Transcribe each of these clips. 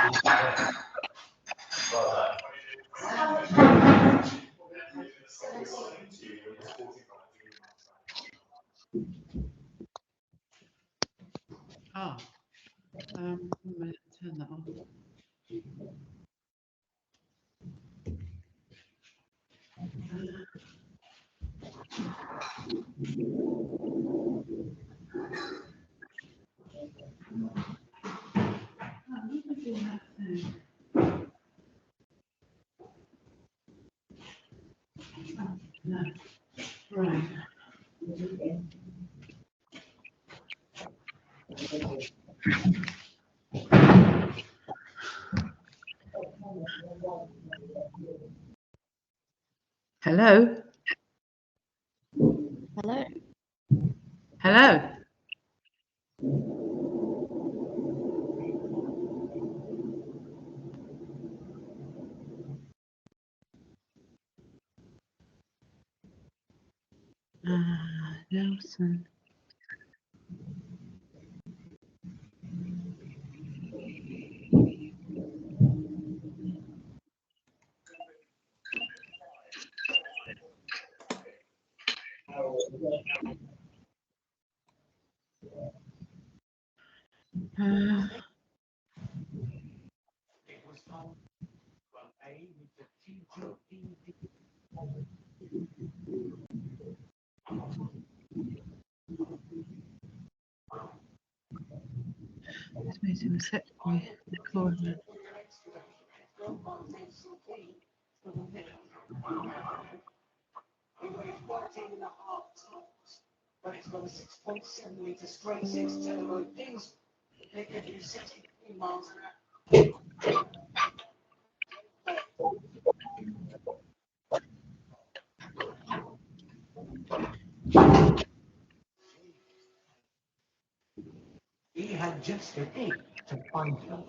One minute, turn that off. No. Right. Hello? Hello. Hello? Nelson. Just waiting a sec for me. Recording. But it's got a 6.7 litre straight six turbo things. They give you 63 miles an hour. He had just an 8 to find him.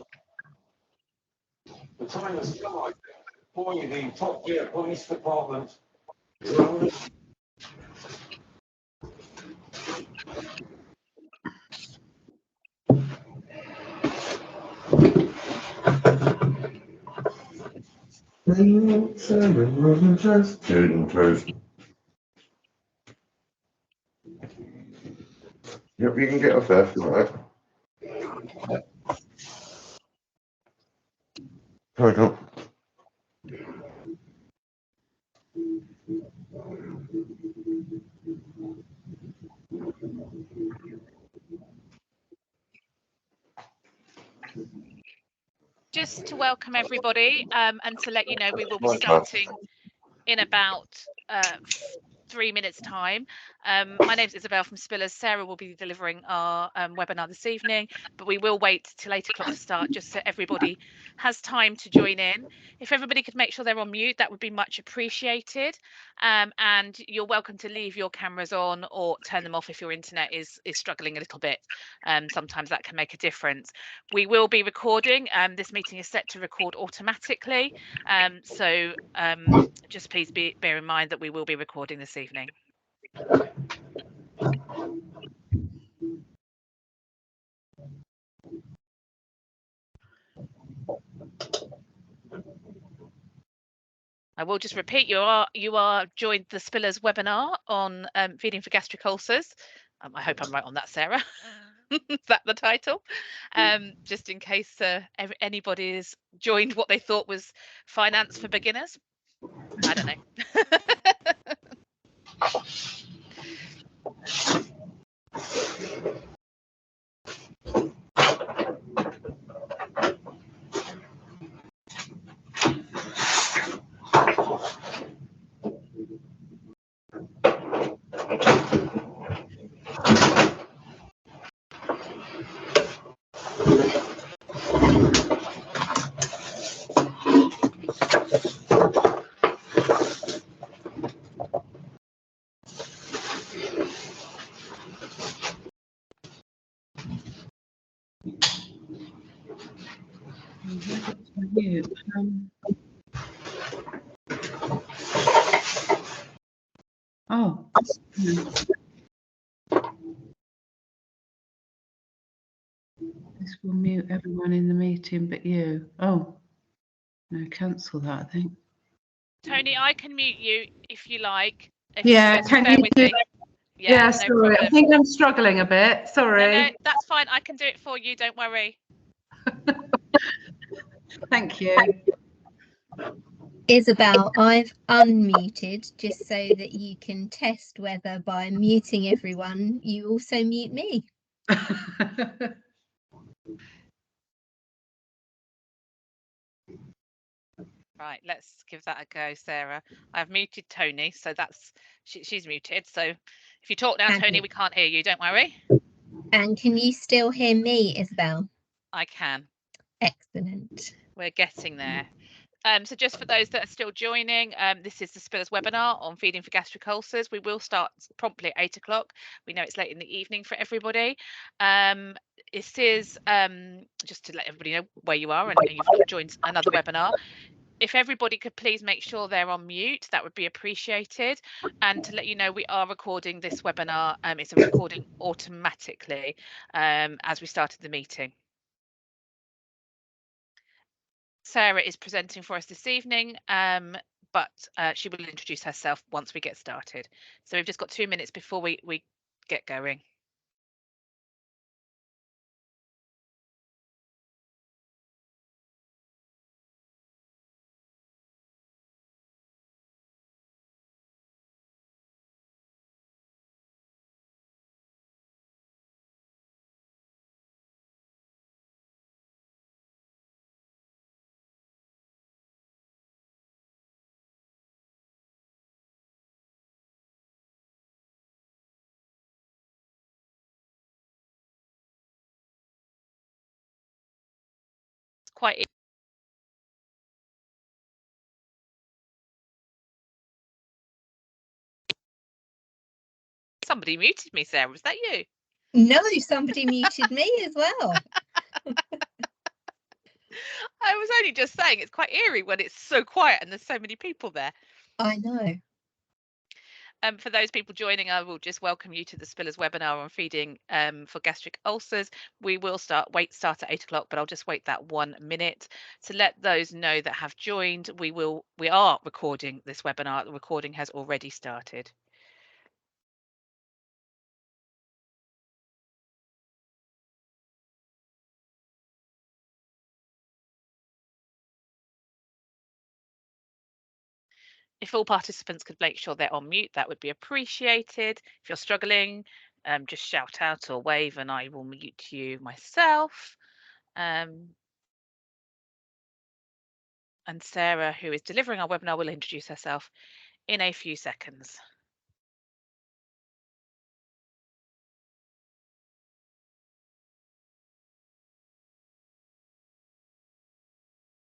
The time has come, I think. Boy, the top tier police department. Yep, you can get off there if you like. Sorry, don't. Just to welcome everybody and to let you know we will be starting in about 3 minutes time. My name is Isabel from Spillers. Sarah will be delivering our webinar this evening, but we will wait till 8 o'clock to start just so everybody has time to join in. If everybody could make sure they're on mute, that would be much appreciated. And you're welcome to leave your cameras on or turn them off if your internet is struggling a little bit. Sometimes that can make a difference. We will be recording. This meeting is set to record automatically. So just please bear in mind that we will be recording this evening. I will just repeat, you are joined the Spillers webinar on feeding for gastric ulcers. I hope I'm right on that, Sarah. Is that the title? Just in case anybody has joined what they thought was finance for beginners. I don't know. Oh. This will mute everyone in the meeting but you. Oh, no, cancel that, I think. Tony, I can mute you if you like. If Yeah, just can bear you with do? me. Yeah, No sorry. I problem. think I'm struggling a bit. Sorry. No, that's fine. I can do it for you. Don't worry. Thank you. Isabel, I've unmuted just so that you can test whether by muting everyone, you also mute me. Right, let's give that a go, Sarah. I've muted Tony, so that's she's muted. So if you talk now, Tony, we can't hear you. Don't worry. And can you still hear me, Isabel? I can. Excellent. We're getting there. So just for those that are still joining, this is the Spillers webinar on feeding for gastric ulcers. We will start promptly at 8 o'clock. We know it's late in the evening for everybody. This is just to let everybody know where you are and you've not joined another webinar. If everybody could please make sure they're on mute, that would be appreciated. And to let you know, we are recording this webinar. It's a recording automatically as we started the meeting. Sarah is presenting for us this evening, but she will introduce herself once we get started. So we've just got 2 minutes before we get going. It's quite Somebody muted me, Sarah. Was that you? No, somebody muted me as well. I was only just saying it's quite eerie when it's so quiet and there's so many people there. I know. For those people joining, I will just welcome you to the Spillers webinar on feeding for gastric ulcers. We will start at 8 o'clock, but I'll just wait that 1 minute to let those know that have joined. We are recording this webinar. The recording has already started. If all participants could make sure they're on mute, that would be appreciated. If you're struggling, just shout out or wave and I will mute you myself. And Sarah, who is delivering our webinar, will introduce herself in a few seconds.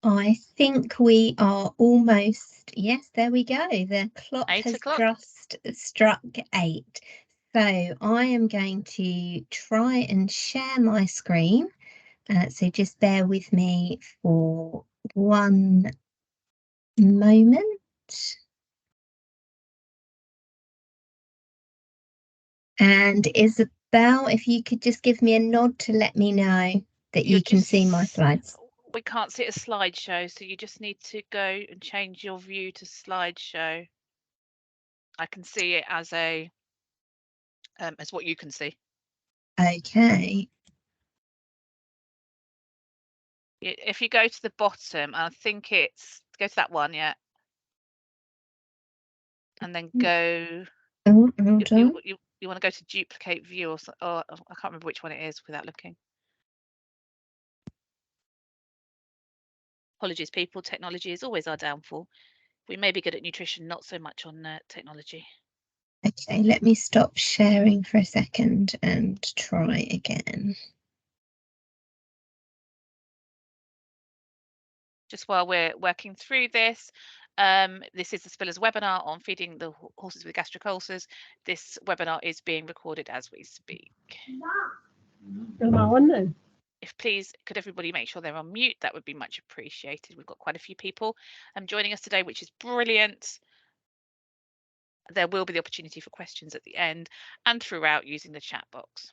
I think we are almost, yes, there we go. The clock has just struck 8. So I am going to try and share my screen. So just bear with me for 1 moment. And Isabel, if you could just give me a nod to let me know that you can see my slides. We can't see a slideshow, so you just need to go and change your view to slideshow. I can see it as what you can see. Okay. If you go to the bottom, I think it's go to that one, yeah, and then go. Oh, hold on. You want to go to duplicate view or I can't remember which one it is without looking. Apologies, people. Technology is always our downfall. We may be good at nutrition, not so much on technology. Okay, let me stop sharing for a second and try again. Just while we're working through this, this is the Spillers webinar on feeding the horses with gastric ulcers. This webinar is being recorded as we speak. If please, could everybody make sure they're on mute? That would be much appreciated. We've got quite a few people joining us today, which is brilliant. There will be the opportunity for questions at the end and throughout using the chat box.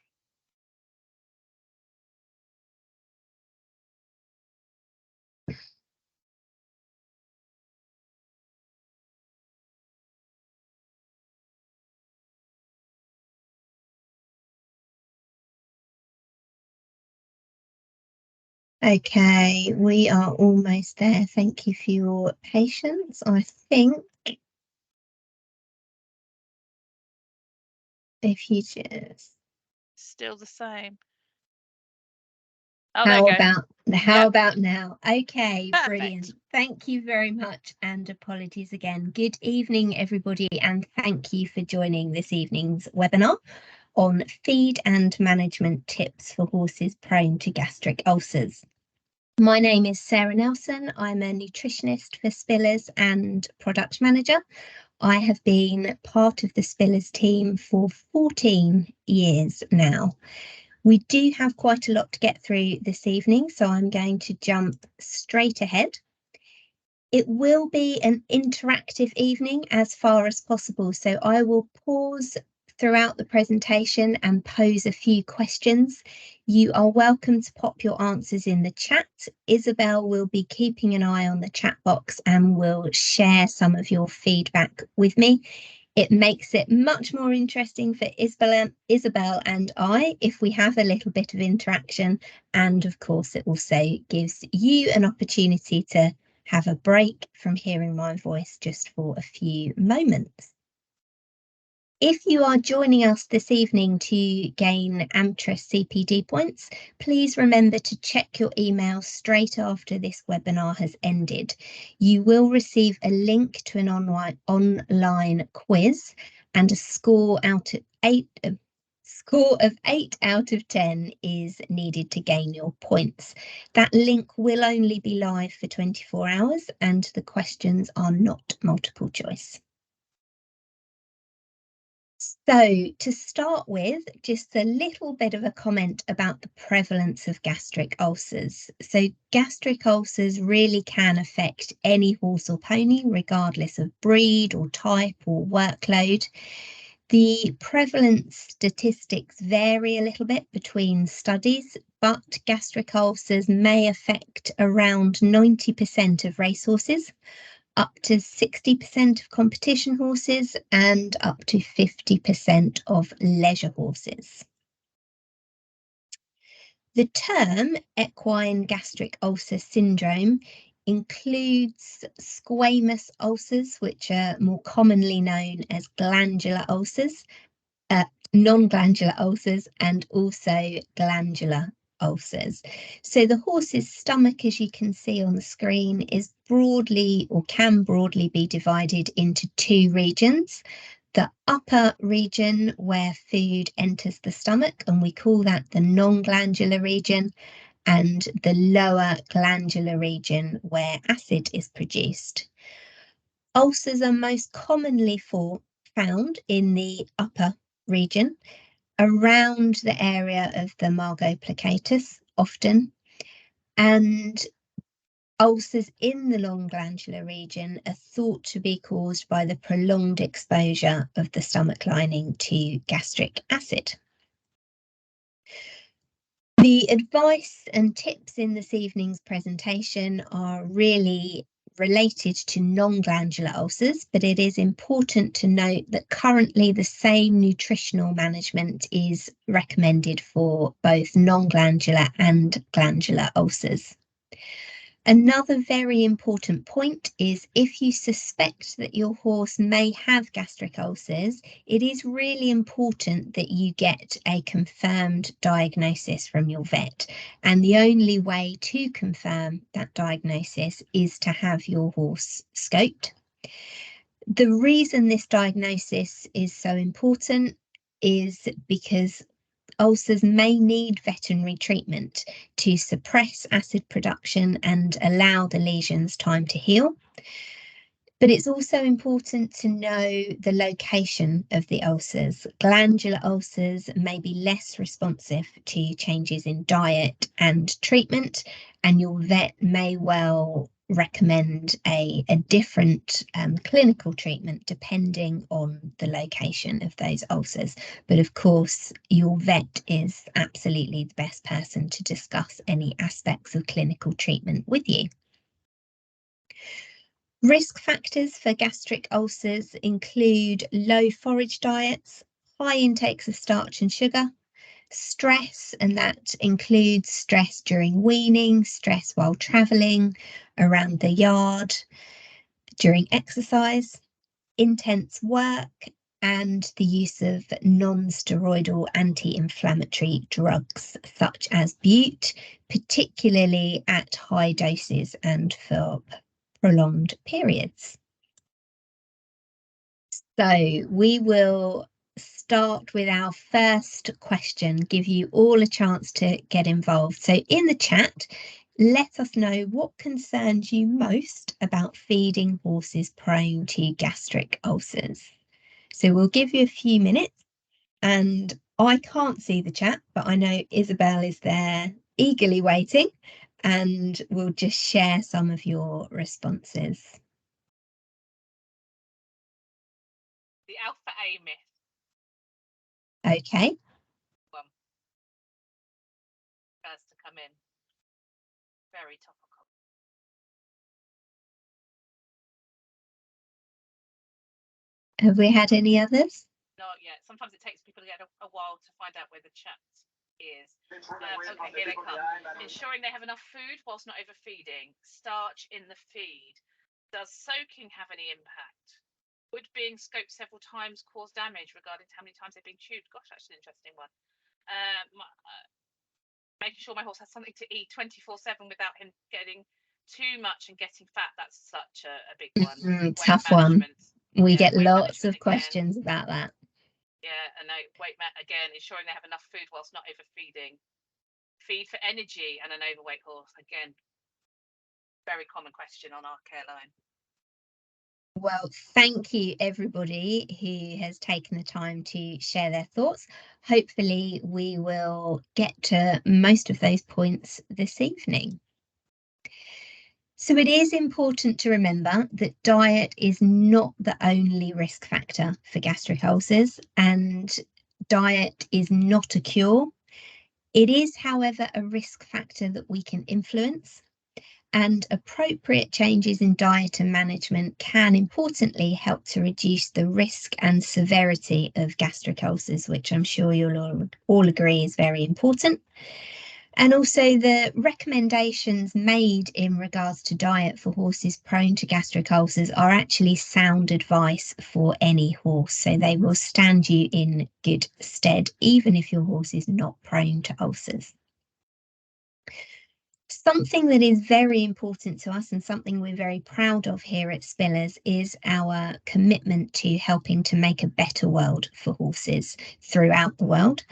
Okay, we are almost there. Thank you for your patience. I think if you just still the same. Oh, there you go. How about now? Okay, Perfect. brilliant. Thank you very much, and apologies again. Good evening, everybody, and thank you for joining this evening's webinar on feed and management tips for horses prone to gastric ulcers. My name is Sarah Nelson. I'm a nutritionist for Spillers and product manager. I have been part of the Spillers team for 14 years now. We do have quite a lot to get through this evening, so I'm going to jump straight ahead. It will be an interactive evening as far as possible, so I will pause throughout the presentation and pose a few questions. You are welcome to pop your answers in the chat. Isabel will be keeping an eye on the chat box and will share some of your feedback with me. It makes it much more interesting for Isabel and I if we have a little bit of interaction, and of course it also gives you an opportunity to have a break from hearing my voice just for a few moments. If you are joining us this evening to gain AMTRA CPD points, please remember to check your email straight after this webinar has ended. You will receive a link to an online quiz, and a score of 8 out of 10 is needed to gain your points. That link will only be live for 24 hours and the questions are not multiple choice. So to start with, just a little bit of a comment about the prevalence of gastric ulcers. So gastric ulcers really can affect any horse or pony, regardless of breed or type or workload. The prevalence statistics vary a little bit between studies, but gastric ulcers may affect around 90% of racehorses, up to 60% of competition horses, and up to 50% of leisure horses. The term equine gastric ulcer syndrome includes squamous ulcers, which are more commonly known as glandular ulcers, non-glandular ulcers, and also glandular ulcers. So the horse's stomach, as you can see on the screen, is broadly or can broadly be divided into two regions. The upper region where food enters the stomach, and we call that the non-glandular region, and the lower glandular region where acid is produced. Ulcers are most commonly found in the upper region, around the area of the margo plicatus often, and ulcers in the long glandular region are thought to be caused by the prolonged exposure of the stomach lining to gastric acid. The advice and tips in this evening's presentation are really related to non-glandular ulcers, but it is important to note that currently the same nutritional management is recommended for both non-glandular and glandular ulcers. Another very important point is if you suspect that your horse may have gastric ulcers, it is really important that you get a confirmed diagnosis from your vet. And the only way to confirm that diagnosis is to have your horse scoped. The reason this diagnosis is so important is because ulcers may need veterinary treatment to suppress acid production and allow the lesions time to heal. But it's also important to know the location of the ulcers. Glandular ulcers may be less responsive to changes in diet and treatment, and your vet may well recommend a different clinical treatment depending on the location of those ulcers. But of course, your vet is absolutely the best person to discuss any aspects of clinical treatment with you. Risk factors for gastric ulcers include low forage diets, high intakes of starch and sugar, stress, and that includes stress during weaning, stress while travelling, around the yard, during exercise, intense work, and the use of non-steroidal anti-inflammatory drugs such as bute, particularly at high doses and for prolonged periods. So we will start with our first question, give you all a chance to get involved. So in the chat, let us know what concerns you most about feeding horses prone to gastric ulcers. So we'll give you a few minutes, and I can't see the chat, but I know Isabel is there eagerly waiting, and we'll just share some of your responses. The alpha A myth. Okay. One. First to come in. Very topical. Have we had any others? Not yet. Sometimes it takes people to get a while to find out where the chat is. Okay, here they come. Ensuring they have enough food whilst not overfeeding. Starch in the feed. Does soaking have any impact? Would being scoped several times cause damage regarding how many times they've been chewed? Gosh, that's an interesting one. Making sure my horse has something to eat 24/7 without him getting too much and getting fat. That's such a big one. Tough one. We get lots of questions again. about that. Yeah, and again, ensuring they have enough food whilst not overfeeding. Feed for energy and an overweight horse. Again, very common question on our care line. Well, thank you everybody who has taken the time to share their thoughts. Hopefully we will get to most of those points this evening. So it is important to remember that diet is not the only risk factor for gastric ulcers, and diet is not a cure. It is, however, a risk factor that we can influence, and appropriate changes in diet and management can importantly help to reduce the risk and severity of gastric ulcers, which I'm sure you'll all agree is very important. And also the recommendations made in regards to diet for horses prone to gastric ulcers are actually sound advice for any horse. So they will stand you in good stead, even if your horse is not prone to ulcers. Something that is very important to us and something we're very proud of here at Spillers is our commitment to helping to make a better world for horses throughout the world.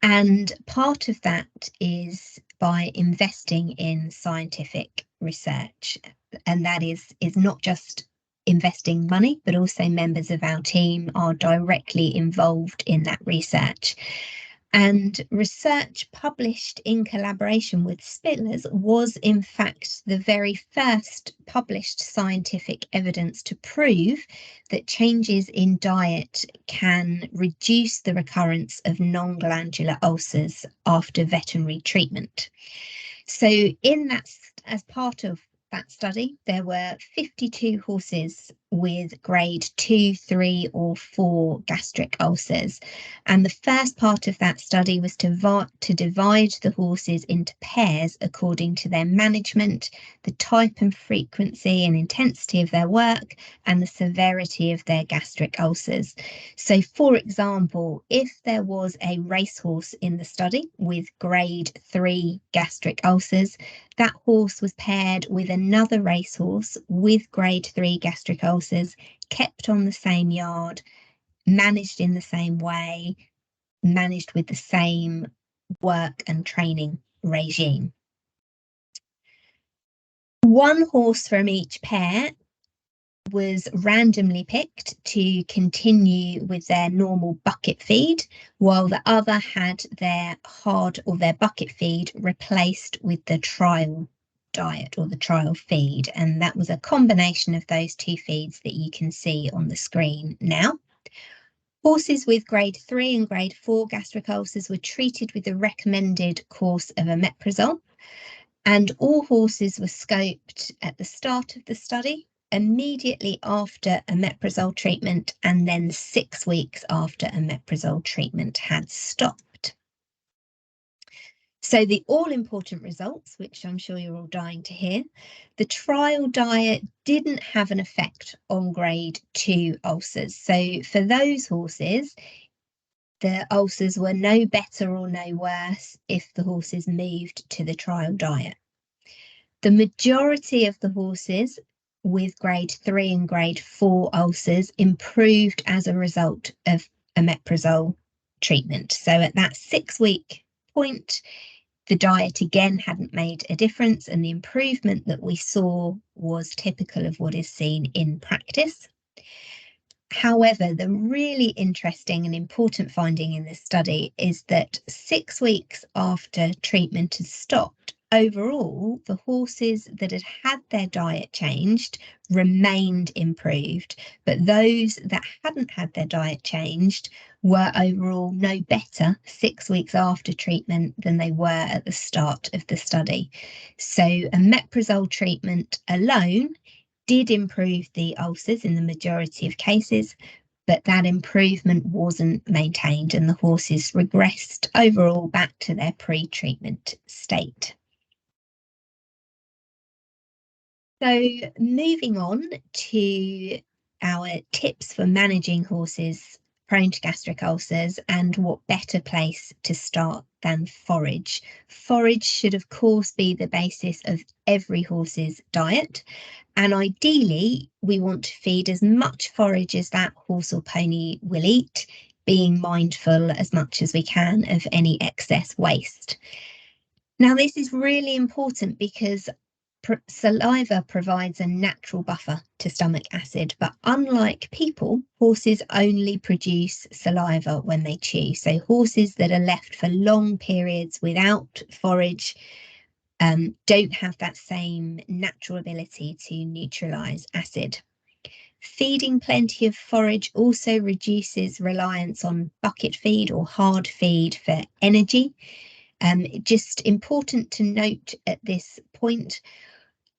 And part of that is by investing in scientific research. And that is not just investing money, but also members of our team are directly involved in that research. And research published in collaboration with Spillers was in fact the very first published scientific evidence to prove that changes in diet can reduce the recurrence of non-glandular ulcers after veterinary treatment. So in that, as part of that study, there were 52 horses with grade 2, 3 or 4 gastric ulcers. And the first part of that study was to divide the horses into pairs according to their management, the type and frequency and intensity of their work, and the severity of their gastric ulcers. So, for example, if there was a racehorse in the study with grade 3 gastric ulcers, that horse was paired with another racehorse with grade 3 gastric ulcers, kept on the same yard, managed in the same way, managed with the same work and training regime. One horse from each pair was randomly picked to continue with their normal bucket feed, while the other had their hard or their bucket feed replaced with the trial diet or the trial feed. And that was a combination of those two feeds that you can see on the screen now. Horses with grade 3 and grade 4 gastric ulcers were treated with the recommended course of omeprazole, and all horses were scoped at the start of the study, immediately after omeprazole treatment, and then 6 weeks after omeprazole treatment had stopped. So the all-important results, which I'm sure you're all dying to hear, the trial diet didn't have an effect on grade 2 ulcers. So for those horses, the ulcers were no better or no worse if the horses moved to the trial diet. The majority of the horses with grade 3 and grade 4 ulcers improved as a result of omeprazole treatment. So at that 6-week point, the diet again hadn't made a difference, and the improvement that we saw was typical of what is seen in practice. However, the really interesting and important finding in this study is that 6 weeks after treatment had stopped, overall, the horses that had had their diet changed remained improved, but those that hadn't had their diet changed were overall no better 6 weeks after treatment than they were at the start of the study. So omeprazole treatment alone did improve the ulcers in the majority of cases, but that improvement wasn't maintained and the horses regressed overall back to their pre-treatment state. So moving on to our tips for managing horses prone to gastric ulcers, and what better place to start than forage. Forage should of course be the basis of every horse's diet, and ideally we want to feed as much forage as that horse or pony will eat, being mindful as much as we can of any excess waste. Now this is really important because saliva provides a natural buffer to stomach acid, but unlike people, horses only produce saliva when they chew. So horses that are left for long periods without forage don't have that same natural ability to neutralise acid. Feeding plenty of forage also reduces reliance on bucket feed or hard feed for energy. Just important to note at this point,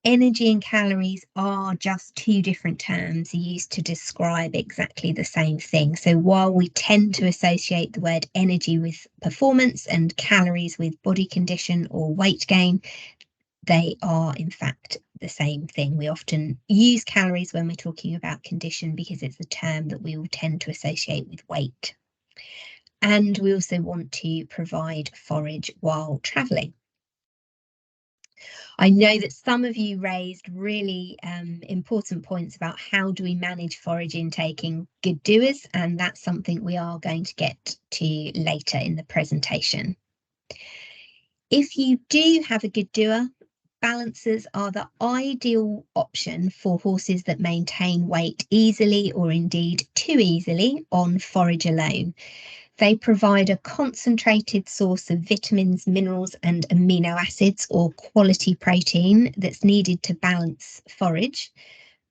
energy and calories are just two different terms used to describe exactly the same thing. So while we tend to associate the word energy with performance and calories with body condition or weight gain, they are in fact the same thing. We often use calories when we're talking about condition because it's a term that we will tend to associate with weight. And we also want to provide forage while travelling. I know that some of you raised really important points about how do we manage forage intake in Good-Doers, and that's something we are going to get to later in the presentation. If you do have a Good-Doer, balancers are the ideal option for horses that maintain weight easily or indeed too easily on forage alone. They provide a concentrated source of vitamins, minerals and amino acids or quality protein that's needed to balance forage.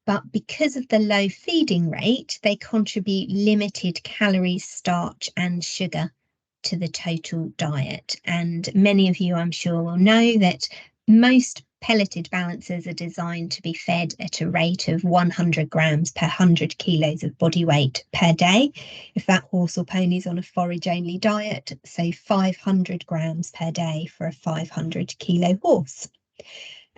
But because of the low feeding rate, they contribute limited calories, starch and sugar to the total diet. And many of you, I'm sure, will know that most pelleted balancers are designed to be fed at a rate of 100 grams per 100 kilos of body weight per day. If that horse or pony is on a forage only diet, so 500 grams per day for a 500 kilo horse.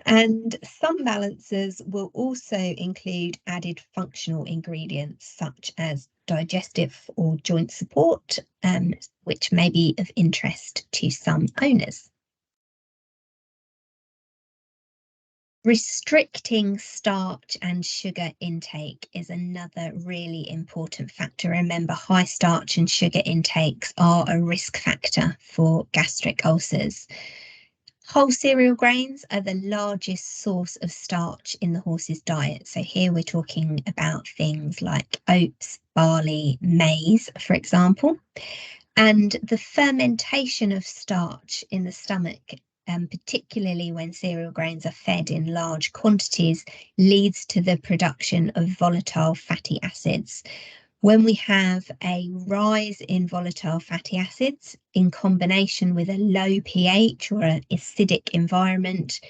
And some balancers will also include added functional ingredients such as digestive or joint support, which may be of interest to some owners. Restricting starch and sugar intake is another really important factor. Remember, high starch and sugar intakes are a risk factor for gastric ulcers. Whole cereal grains are the largest source of starch in the horse's diet. So here we're talking about things like oats, barley, maize, for example. And the fermentation of starch in the stomach, particularly when cereal grains are fed in large quantities, leads to the production of volatile fatty acids. When we have a rise in volatile fatty acids in combination with a low pH or an acidic environment,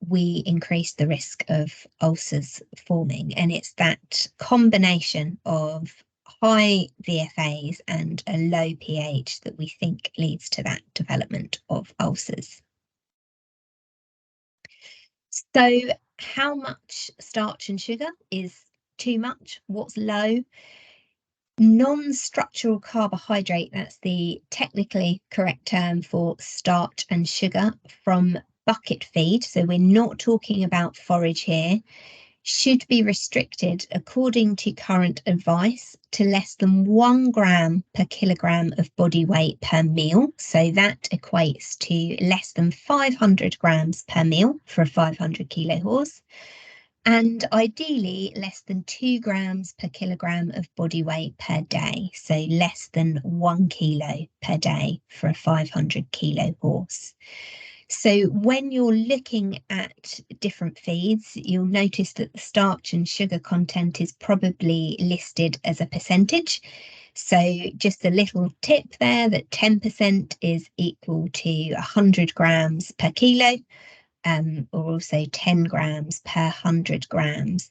we increase the risk of ulcers forming. And it's that combination of high VFAs and a low pH that we think leads to that development of ulcers. So how much starch and sugar is too much? What's low? Non-structural carbohydrate, that's the technically correct term for starch and sugar from bucket feed, so we're not talking about forage here, should be restricted according to current advice to less than 1 gram per kilogram of body weight per meal. So that equates to less than 500 grams per meal for a 500 kilo horse. And ideally less than 2 grams per kilogram of body weight per day. So less than 1 kilo per day for a 500 kilo horse. So when you're looking at different feeds, you'll notice that the starch and sugar content is probably listed as a percentage. So just a little tip there that 10% is equal to 100 grams per kilo, or also 10 grams per 100 grams.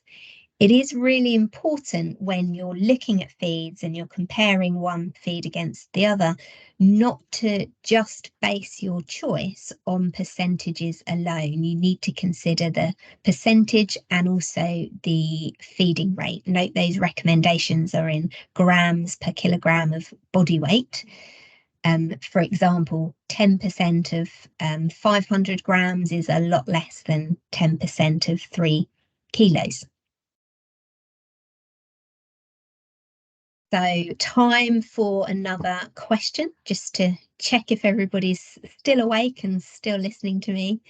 It is really important when you're looking at feeds and you're comparing one feed against the other, not to just base your choice on percentages alone. You need to consider the percentage and also the feeding rate. Note those recommendations are in grams per kilogram of body weight. For example, 10% of 500 grams is a lot less than 10% of 3 kilos. So time for another question, just to check if everybody's still awake and still listening to me.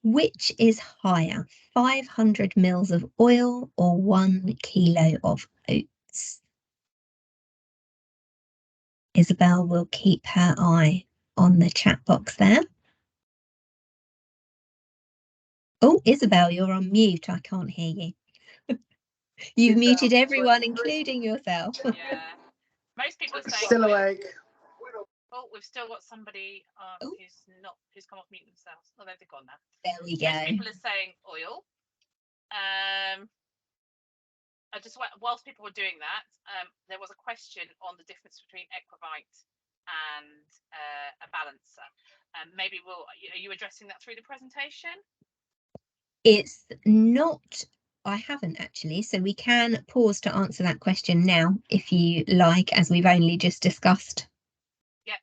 Which is higher, 500 mils of oil or 1 kilo of oats? Isabel will keep her eye on the chat box there. Oh, Isabel, you're on mute. I can't hear you. You've muted everyone, including yourself. Yeah. Most people are saying Still awake. Oh, we've still got somebody who's come off mute themselves. Oh, they've gone now. There we go. Most people are saying oil. I just whilst people were doing that, there was a question on the difference between Equivite and a balancer. Maybe are you addressing that through the presentation? It's not. I haven't actually, so we can pause to answer that question now if you like, as we've only just discussed. Yep.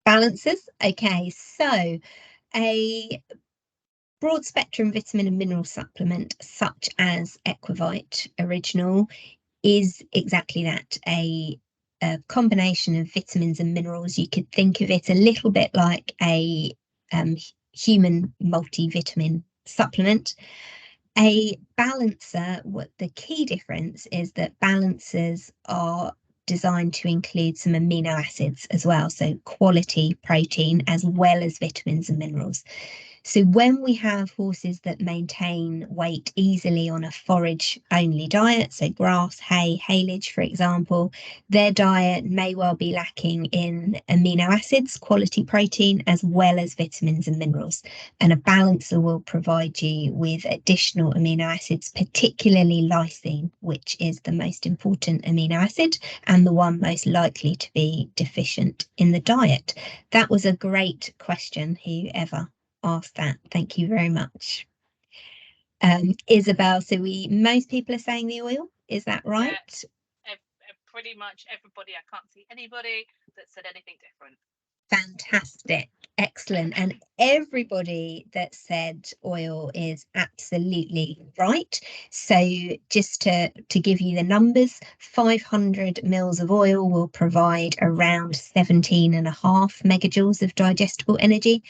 Balancers. Okay, so a broad spectrum vitamin and mineral supplement such as Equivite Original is exactly that, a combination of vitamins and minerals. You could think of it a little bit like a human multivitamin supplement. A balancer, what the key difference is that balancers are designed to include some amino acids as well, so quality protein as well as vitamins and minerals. So when we have horses that maintain weight easily on a forage only diet, so grass, hay, haylage, for example, their diet may well be lacking in amino acids, quality protein, as well as vitamins and minerals. And a balancer will provide you with additional amino acids, particularly lysine, which is the most important amino acid and the one most likely to be deficient in the diet. That was a great question, whoever asked that. Thank you very much. Isabel, so most people are saying the oil, is that right? Yeah, pretty much everybody. I can't see anybody that said anything different. Fantastic, excellent. And everybody that said oil is absolutely right. So just to give you the numbers, 500 mils of oil will provide around 17.5 megajoules of digestible energy,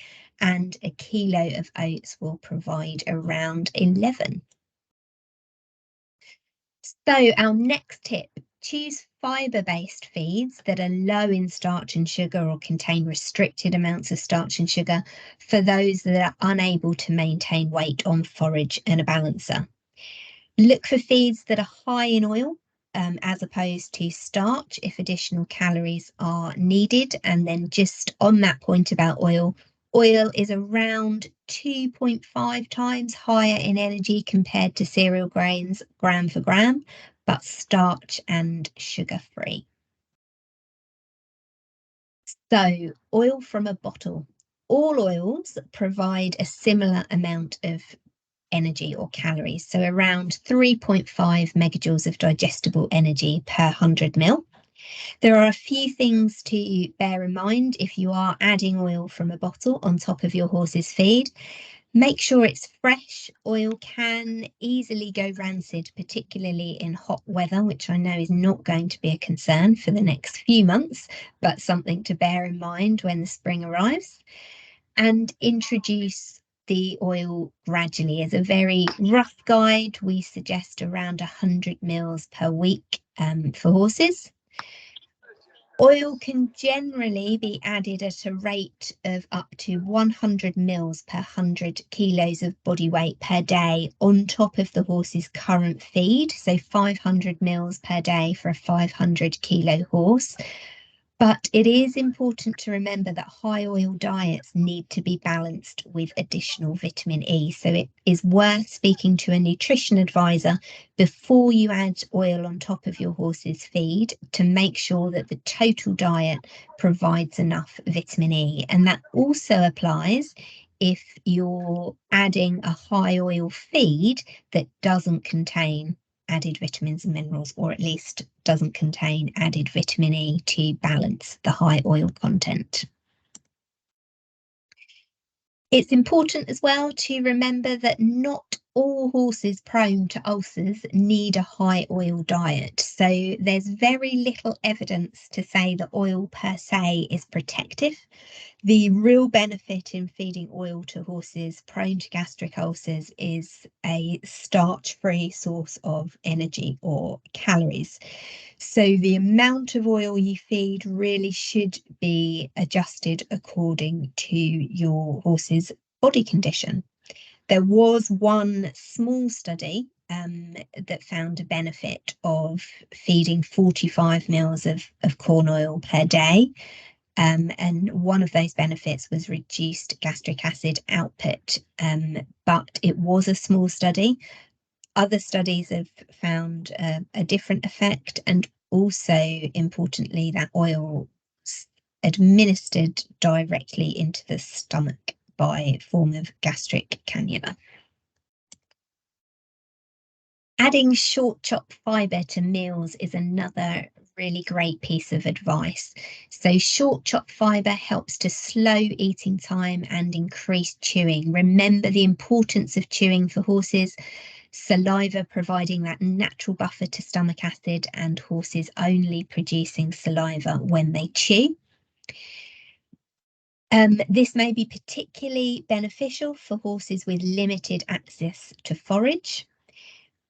and a kilo of oats will provide around 11. So our next tip, choose fibre-based feeds that are low in starch and sugar or contain restricted amounts of starch and sugar for those that are unable to maintain weight on forage and a balancer. Look for feeds that are high in oil, as opposed to starch if additional calories are needed. And then just on that point about oil is around 2.5 times higher in energy compared to cereal grains, gram for gram, but starch and sugar-free. So, oil from a bottle. All oils provide a similar amount of energy or calories, so around 3.5 megajoules of digestible energy per 100 ml. There are a few things to bear in mind if you are adding oil from a bottle on top of your horse's feed. Make sure it's fresh. Oil can easily go rancid, particularly in hot weather, which I know is not going to be a concern for the next few months, but something to bear in mind when the spring arrives. And introduce the oil gradually. As a very rough guide, we suggest around 100 mils per week for horses. Oil can generally be added at a rate of up to 100 mils per 100 kilos of body weight per day on top of the horse's current feed, so 500 mils per day for a 500 kilo horse. But it is important to remember that high oil diets need to be balanced with additional vitamin E. So it is worth speaking to a nutrition advisor before you add oil on top of your horse's feed to make sure that the total diet provides enough vitamin E. And that also applies if you're adding a high oil feed that doesn't contain added vitamins and minerals, or at least doesn't contain added vitamin E to balance the high oil content. It's important as well to remember that not all horses prone to ulcers need a high oil diet. So there's very little evidence to say that oil per se is protective. The real benefit in feeding oil to horses prone to gastric ulcers is a starch-free source of energy or calories. So the amount of oil you feed really should be adjusted according to your horse's body condition. There was one small study that found a benefit of feeding 45 mils of corn oil per day. And one of those benefits was reduced gastric acid output, but it was a small study. Other studies have found a different effect, and also importantly that oil administered directly into the stomach by form of gastric cannula. Adding short chop fibre to meals is another really great piece of advice. So short chop fibre helps to slow eating time and increase chewing. Remember the importance of chewing for horses, saliva providing that natural buffer to stomach acid, and horses only producing saliva when they chew. This may be particularly beneficial for horses with limited access to forage.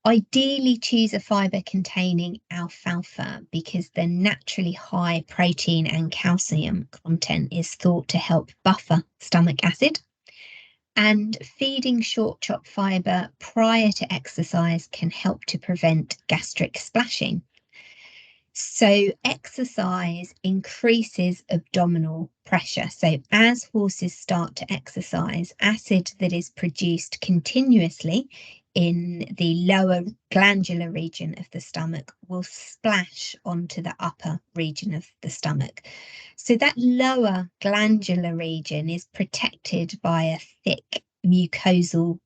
Ideally, choose a fibre containing alfalfa because the naturally high protein and calcium content is thought to help buffer stomach acid. And feeding short chop fibre prior to exercise can help to prevent gastric splashing. So exercise increases abdominal pressure. So as horses start to exercise, acid that is produced continuously in the lower glandular region of the stomach will splash onto the upper region of the stomach. So that lower glandular region is protected by a thick mucosal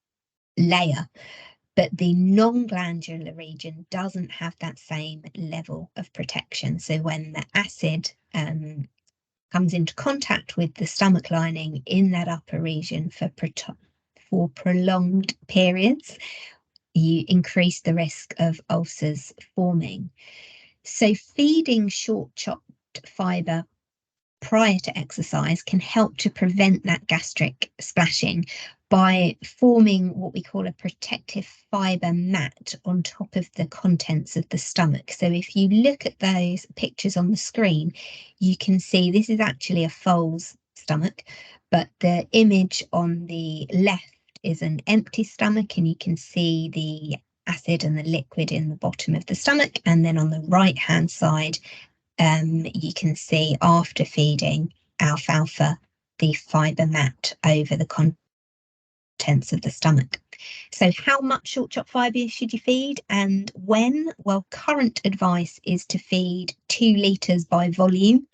layer, but the non-glandular region doesn't have that same level of protection. So when the acid comes into contact with the stomach lining in that upper region for prolonged periods, you increase the risk of ulcers forming. So feeding short chopped fibre prior to exercise can help to prevent that gastric splashing by forming what we call a protective fibre mat on top of the contents of the stomach. So if you look at those pictures on the screen, you can see this is actually a foal's stomach, but the image on the left is an empty stomach, and you can see the acid and the liquid in the bottom of the stomach. And then on the right hand side, you can see after feeding alfalfa, the fibre mat over the contents of the stomach. So how much short chop fibre should you feed and when? Well, current advice is to feed 2 litres by volume,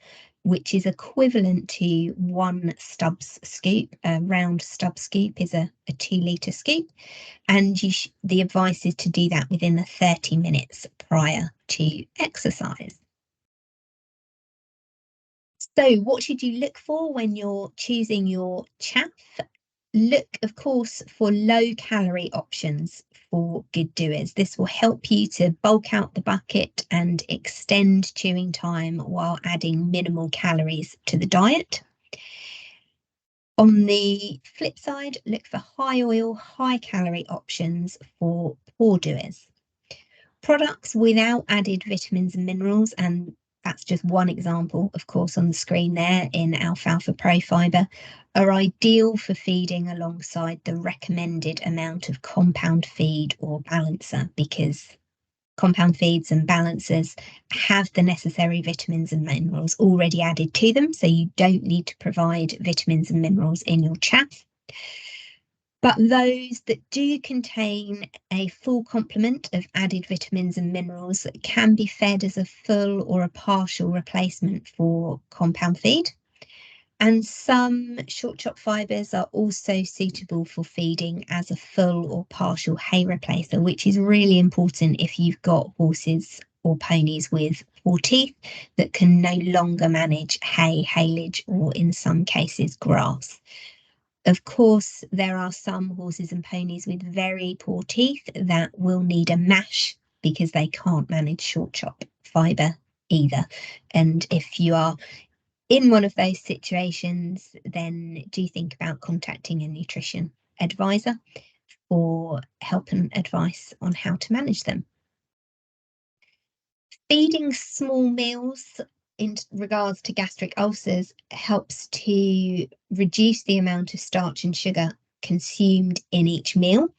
which is equivalent to 1 Stubbs scoop. A round Stubbs scoop is a 2 litre scoop, and the advice is to do that within the 30 minutes prior to exercise. So what should you look for when you're choosing your chaff? Look, of course, for low calorie options for Good-Doers. This will help you to bulk out the bucket and extend chewing time while adding minimal calories to the diet. On the flip side, look for high oil, high calorie options for poor doers. Products without added vitamins and minerals, and that's just one example, of course, on the screen there in Alfalfa Pro Fibre, are ideal for feeding alongside the recommended amount of compound feed or balancer, because compound feeds and balancers have the necessary vitamins and minerals already added to them, so you don't need to provide vitamins and minerals in your chaff. But those that do contain a full complement of added vitamins and minerals can be fed as a full or a partial replacement for compound feed. And some short chop fibres are also suitable for feeding as a full or partial hay replacer, which is really important if you've got horses or ponies with poor teeth that can no longer manage hay, haylage, or in some cases grass. Of course, there are some horses and ponies with very poor teeth that will need a mash because they can't manage short chop fibre either. And if you are in one of those situations, then do think about contacting a nutrition advisor for help and advice on how to manage them. Feeding small meals in regards to gastric ulcers helps to reduce the amount of starch and sugar consumed in each meal.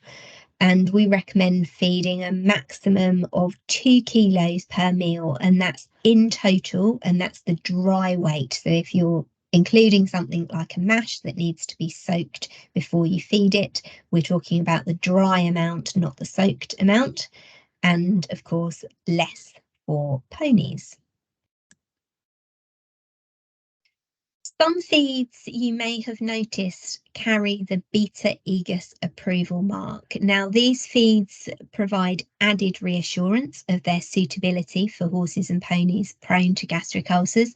And we recommend feeding a maximum of 2 kilos per meal, and that's in total, and that's the dry weight. So if you're including something like a mash that needs to be soaked before you feed it, we're talking about the dry amount, not the soaked amount, and of course less for ponies. Some feeds you may have noticed carry the Beta Aegis approval mark. Now, these feeds provide added reassurance of their suitability for horses and ponies prone to gastric ulcers,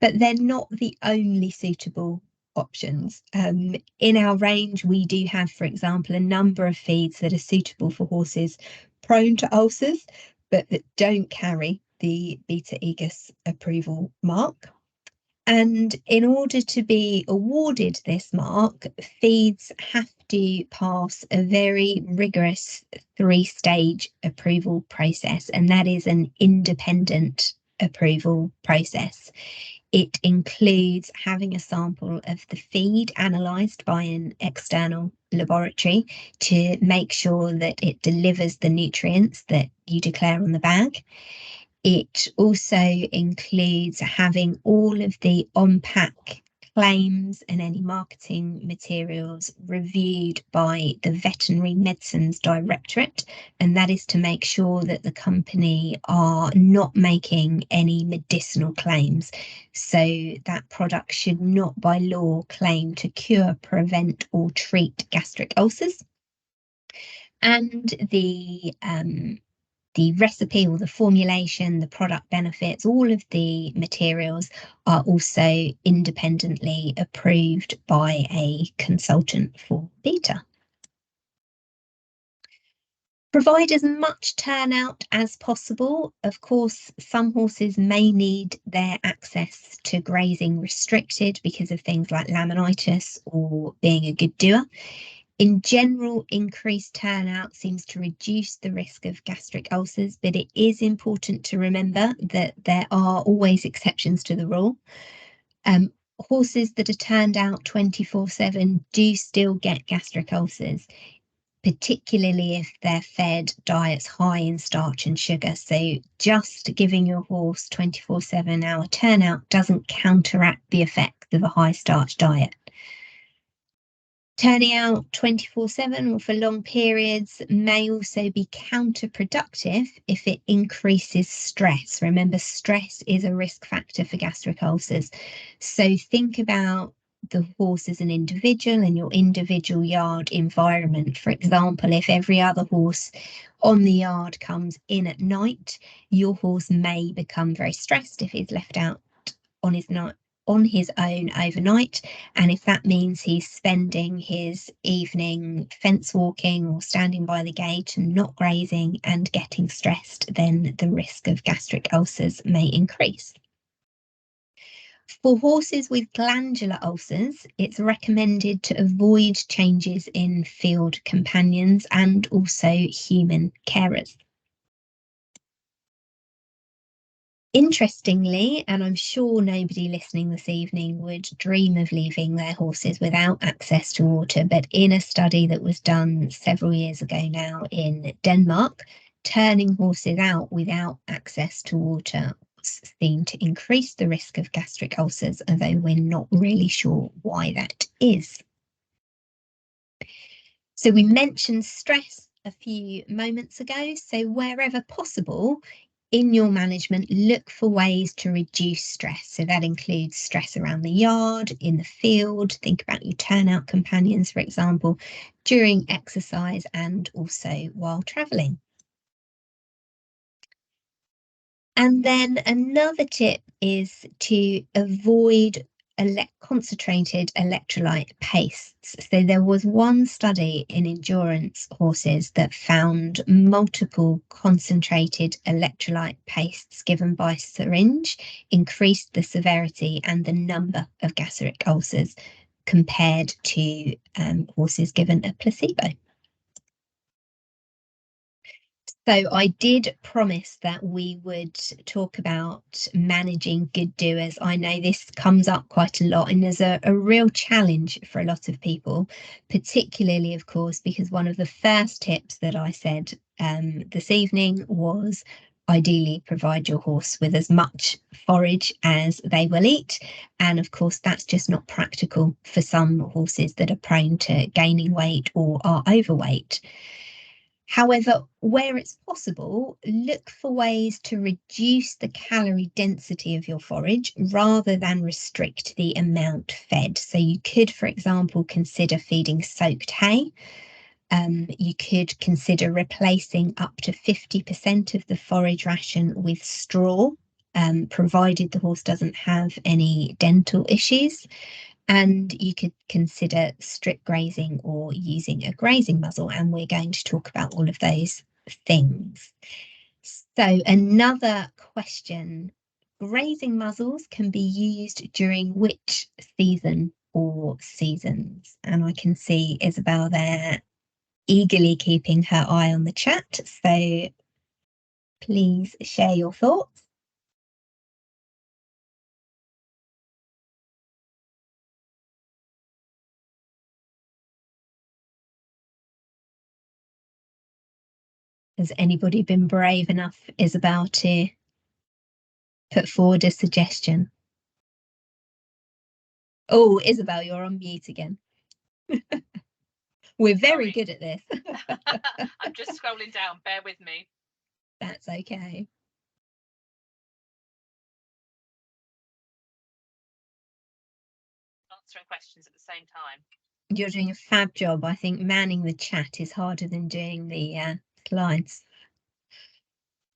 but they're not the only suitable options. In our range, we do have, for example, a number of feeds that are suitable for horses prone to ulcers, but that don't carry the Beta Aegis approval mark. And in order to be awarded this mark, feeds have to pass a very rigorous 3-stage approval process, and that is an independent approval process. It includes having a sample of the feed analysed by an external laboratory to make sure that it delivers the nutrients that you declare on the bag. It also includes having all of the on-pack claims and any marketing materials reviewed by the Veterinary Medicines Directorate, and that is to make sure that the company are not making any medicinal claims. So that product should not by law claim to cure, prevent or treat gastric ulcers. And the recipe or the formulation, the product benefits, all of the materials are also independently approved by a consultant for Beta. Provide as much turnout as possible. Of course, some horses may need their access to grazing restricted because of things like laminitis or being a good doer. In general, increased turnout seems to reduce the risk of gastric ulcers, but it is important to remember that there are always exceptions to the rule. Horses that are turned out 24/7 do still get gastric ulcers, particularly if they're fed diets high in starch and sugar. So just giving your horse 24/7 hour turnout doesn't counteract the effect of a high starch diet. Turning out 24/7 or for long periods may also be counterproductive if it increases stress. Remember, stress is a risk factor for gastric ulcers. So think about the horse as an individual and your individual yard environment. For example, if every other horse on the yard comes in at night, your horse may become very stressed if he's left out on his own overnight, and if that means he's spending his evening fence walking or standing by the gate and not grazing and getting stressed, then the risk of gastric ulcers may increase. For horses with glandular ulcers, it's recommended to avoid changes in field companions and also human carers. Interestingly, and I'm sure nobody listening this evening would dream of leaving their horses without access to water, but in a study that was done several years ago now in Denmark, turning horses out without access to water was seen to increase the risk of gastric ulcers, although we're not really sure why that is. So we mentioned stress a few moments ago, so wherever possible, in your management, look for ways to reduce stress. So that includes stress around the yard, in the field, think about your turnout companions, for example, during exercise and also while travelling. And then another tip is to avoid concentrated electrolyte pastes. So there was one study in endurance horses that found multiple concentrated electrolyte pastes given by syringe increased the severity and the number of gastric ulcers compared to horses given a placebo. So I did promise that we would talk about managing good doers. I know this comes up quite a lot and there's a real challenge for a lot of people, particularly, of course, because one of the first tips that I said this evening was ideally provide your horse with as much forage as they will eat. And of course, that's just not practical for some horses that are prone to gaining weight or are overweight. However, where it's possible, look for ways to reduce the calorie density of your forage rather than restrict the amount fed. So you could, for example, consider feeding soaked hay. You could consider replacing up to 50% of the forage ration with straw, provided the horse doesn't have any dental issues. And you could consider strip grazing or using a grazing muzzle, and we're going to talk about all of those things. So another question, grazing muzzles can be used during which season or seasons? And I can see Isabel there eagerly keeping her eye on the chat, so please share your thoughts. Has anybody been brave enough, Isabel, to put forward a suggestion? Oh, Isabel, you're on mute again. We're very good at this. I'm just scrolling down, bear with me. That's okay. Answering questions at the same time. You're doing a fab job. I think manning the chat is harder than doing the slides.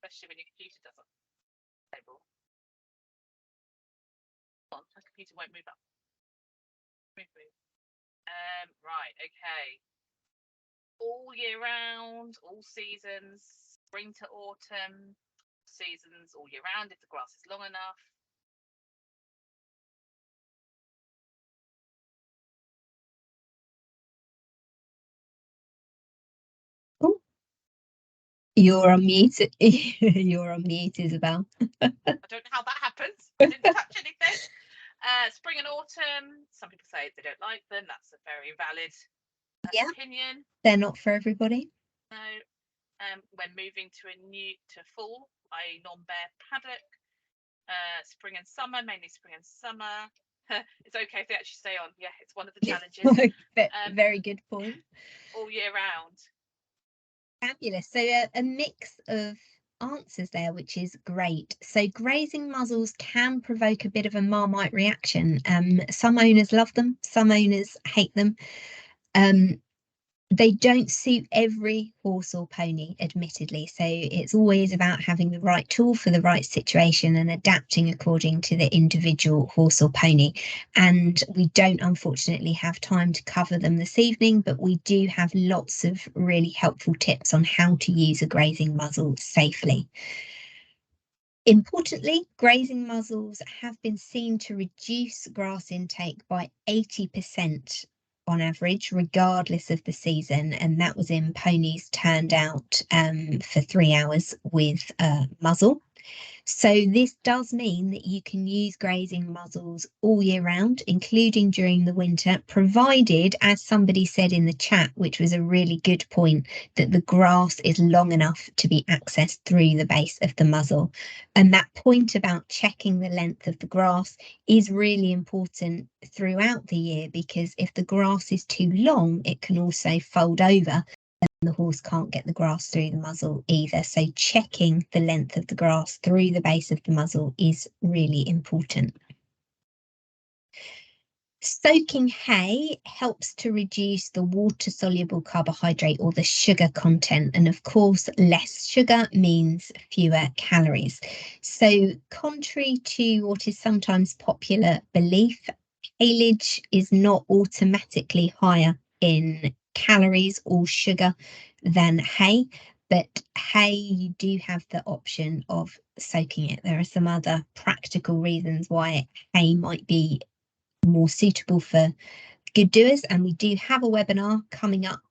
Especially when your computer doesn't table. My computer won't move up. Right, okay. All year round, all seasons, spring to autumn, seasons all year round if the grass is long enough. Oh, you're on mute. You're on mute, Isabel. I don't know how that happens. I didn't touch anything. Spring and autumn, some people say they don't like them. That's a very valid opinion. They're not for everybody. No. When moving to fall, i.e. non-bare paddock, spring and summer, mainly spring and summer. it's okay if they actually stay on. Yeah, it's one of the challenges. Very good point. All year round. Fabulous. So a mix of answers there, which is great. So grazing muzzles can provoke a bit of a Marmite reaction. Some owners love them, some owners hate them. They don't suit every horse or pony, admittedly, so it's always about having the right tool for the right situation and adapting according to the individual horse or pony. And we don't unfortunately have time to cover them this evening, but we do have lots of really helpful tips on how to use a grazing muzzle safely. Importantly, grazing muzzles have been seen to reduce grass intake by 80% on average, regardless of the season, and that was in ponies turned out for 3 hours with a muzzle. So this does mean that you can use grazing muzzles all year round, including during the winter, provided, as somebody said in the chat, which was a really good point, that the grass is long enough to be accessed through the base of the muzzle. And that point about checking the length of the grass is really important throughout the year, because if the grass is too long, it can also fold over. The horse can't get the grass through the muzzle either. So checking the length of the grass through the base of the muzzle is really important. Soaking hay helps to reduce the water-soluble carbohydrate or the sugar content. And of course, less sugar means fewer calories. So contrary to what is sometimes popular belief, haylage is not automatically higher in calories or sugar than hay, but hay, you do have the option of soaking it. There are some other practical reasons why hay might be more suitable for Good-Doers, and we do have a webinar coming up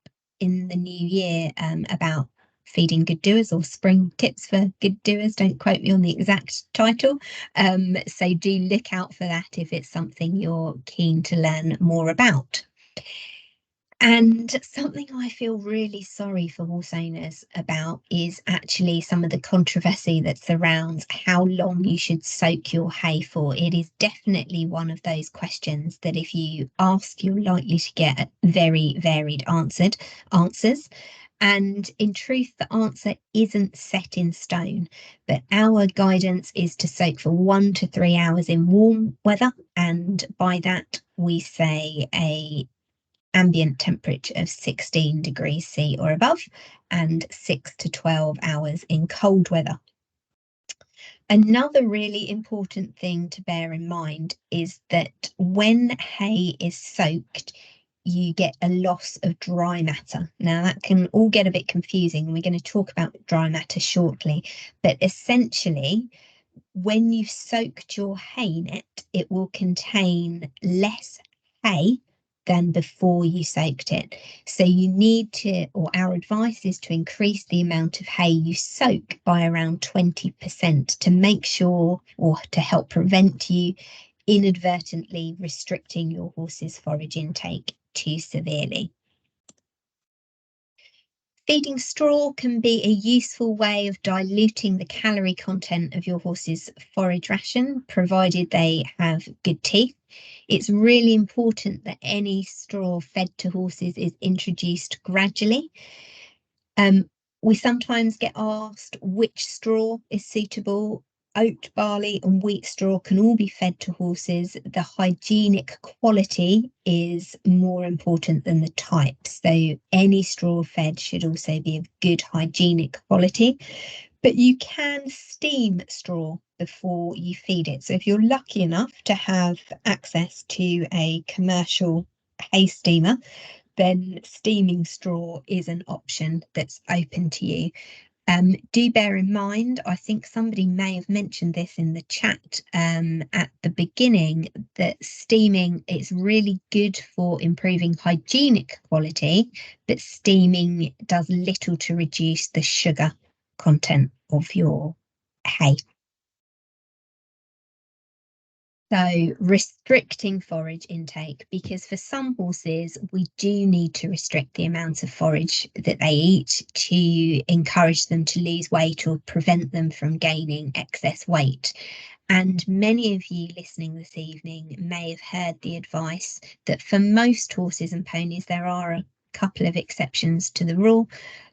in the new year about feeding Good-Doers, or spring tips for Good-Doers. Don't quote me on the exact title, so do look out for that if it's something you're keen to learn more about. And something I feel really sorry for horse owners about is actually some of the controversy that surrounds how long you should soak your hay for. It is definitely one of those questions that if you ask, you're likely to get very varied answers. And in truth, the answer isn't set in stone, but our guidance is to soak for 1 to 3 hours in warm weather. And by that, we say a ambient temperature of 16 degrees C or above, and 6 to 12 hours in cold weather. Another really important thing to bear in mind is that when hay is soaked, you get a loss of dry matter. Now that can all get a bit confusing. We're going to talk about dry matter shortly, but essentially, when you've soaked your hay net, it will contain less hay than before you soaked it. So you need to, or our advice is to increase the amount of hay you soak by around 20% to make sure, or to help prevent you inadvertently restricting your horse's forage intake too severely. Feeding straw can be a useful way of diluting the calorie content of your horse's forage ration, provided they have good teeth. It's really important that any straw fed to horses is introduced gradually. We sometimes get asked which straw is suitable. Oat, barley and wheat straw can all be fed to horses. The hygienic quality is more important than the type. So any straw fed should also be of good hygienic quality. But you can steam straw before you feed it. So if you're lucky enough to have access to a commercial hay steamer, then steaming straw is an option that's open to you. Do bear in mind, I think somebody may have mentioned this in the chat at the beginning, that steaming is really good for improving hygienic quality, but steaming does little to reduce the sugar content of your hay. So restricting forage intake, because for some horses, we do need to restrict the amount of forage that they eat to encourage them to lose weight or prevent them from gaining excess weight. And many of you listening this evening may have heard the advice that for most horses and ponies, there are a couple of exceptions to the rule,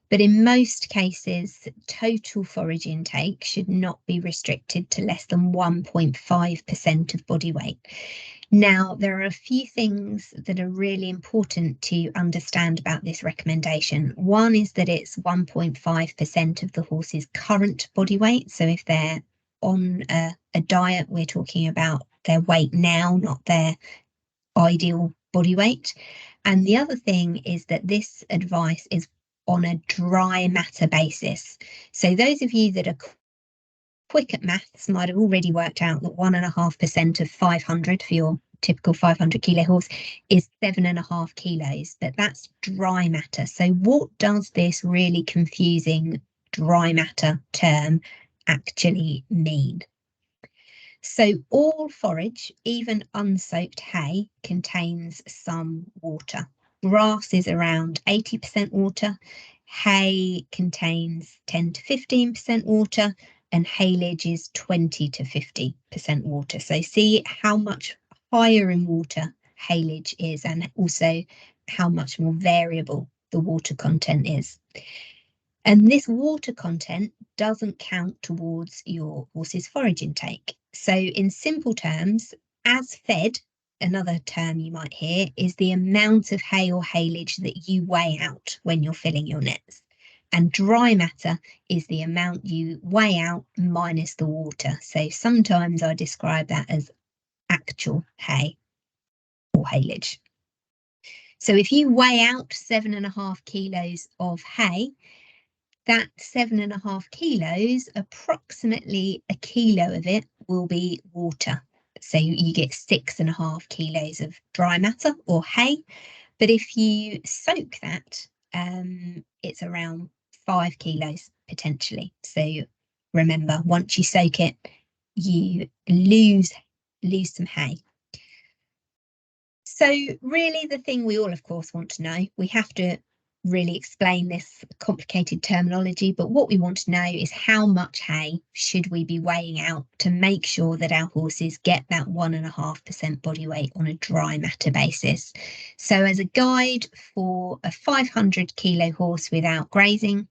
but in most cases, total forage intake should not be restricted to less than 1.5% of body weight. Now, there are a few things that are really important to understand about this recommendation. One is that it's 1.5% of the horse's current body weight. So if they're on a diet, we're talking about their weight now, not their ideal body weight. And the other thing is that this advice is on a dry matter basis. So those of you that are quick at maths might have already worked out that 1.5% of 500 for your typical 500 kilo horse is 7.5 kilos, but that's dry matter. So what does this really confusing dry matter term actually mean? So all forage, even unsoaked hay, contains some water. Grass is around 80% water, hay contains 10 to 15% water, and haylage is 20 to 50% water. So see how much higher in water haylage is, and also how much more variable the water content is. And this water content doesn't count towards your horse's forage intake. So in simple terms, as fed, another term you might hear, is the amount of hay or haylage that you weigh out when you're filling your nets. And dry matter is the amount you weigh out minus the water. So sometimes I describe that as actual hay or haylage. So if you weigh out 7.5 kilos of hay, that 7.5 kilos, approximately a kilo of it will be water. So you get 6.5 kilos of dry matter or hay. But if you soak that, it's around 5 kilos potentially. So remember, once you soak it, you lose some hay. So really the thing we all, of course, want to know, we have to really explain this complicated terminology, but what we want to know is how much hay should we be weighing out to make sure that our horses get that 1.5% body weight on a dry matter basis. So as a guide for a 500 kilo horse without grazing,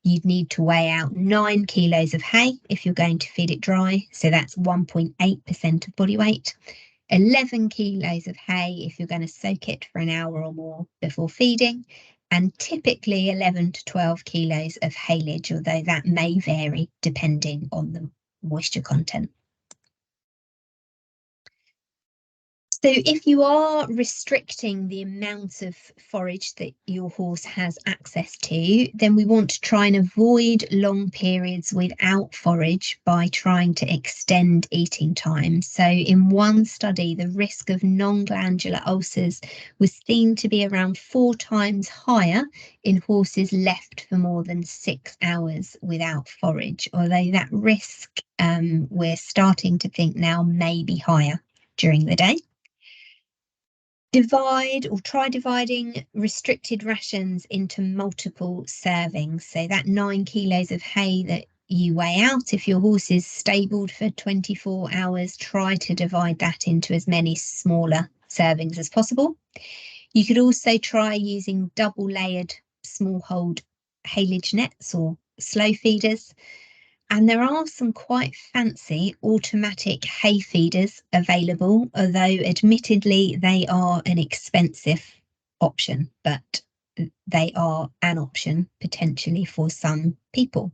you'd need to weigh out 9 kilos of hay if you're going to feed it dry. So that's 1.8% of body weight. 11 kilos of hay if you're going to soak it for an hour or more before feeding, and typically 11 to 12 kilos of haylage, although that may vary depending on the moisture content. So if you are restricting the amount of forage that your horse has access to, then we want to try and avoid long periods without forage by trying to extend eating time. So in one study, the risk of non-glandular ulcers was seen to be around 4 times higher in horses left for more than 6 hours without forage, although that risk we're starting to think now may be higher during the day. Divide or try dividing restricted rations into multiple servings. So that 9 kilos of hay that you weigh out, if your horse is stabled for 24 hours, try to divide that into as many smaller servings as possible. You could also try using double layered small hold haylage nets or slow feeders. And there are some quite fancy automatic hay feeders available, although admittedly they are an expensive option, but they are an option potentially for some people.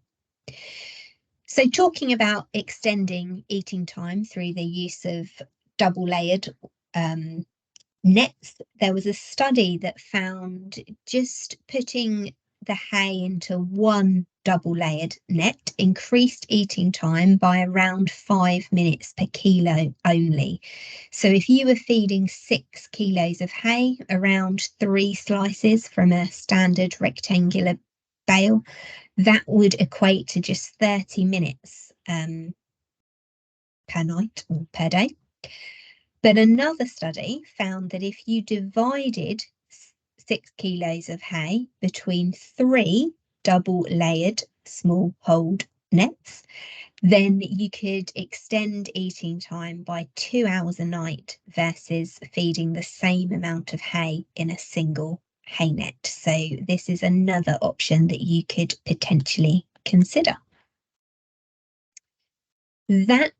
So talking about extending eating time through the use of double layered nets, there was a study that found just putting the hay into one double layered net increased eating time by around 5 minutes per kilo only. So if you were feeding 6 kilos of hay, around 3 slices from a standard rectangular bale, that would equate to just 30 minutes per night or per day. But another study found that if you divided 6 kilos of hay between 3 double layered small hold nets, then you could extend eating time by 2 hours a night versus feeding the same amount of hay in a single hay net. So this is another option that you could potentially consider. That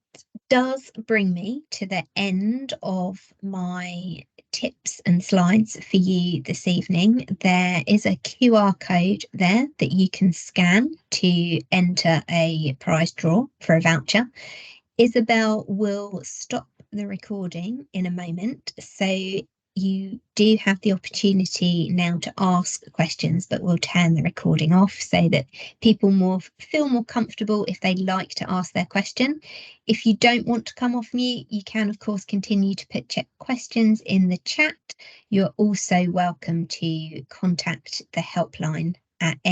does bring me to the end of my tips and slides for you this evening. There is a QR code there that you can scan to enter a prize draw for a voucher. Isabel will stop the recording in a moment, so you do have the opportunity now to ask questions, but we'll turn the recording off so that people feel more comfortable if they'd like to ask their question. If you don't want to come off mute, you can of course continue to put questions in the chat. You're also welcome to contact the helpline at any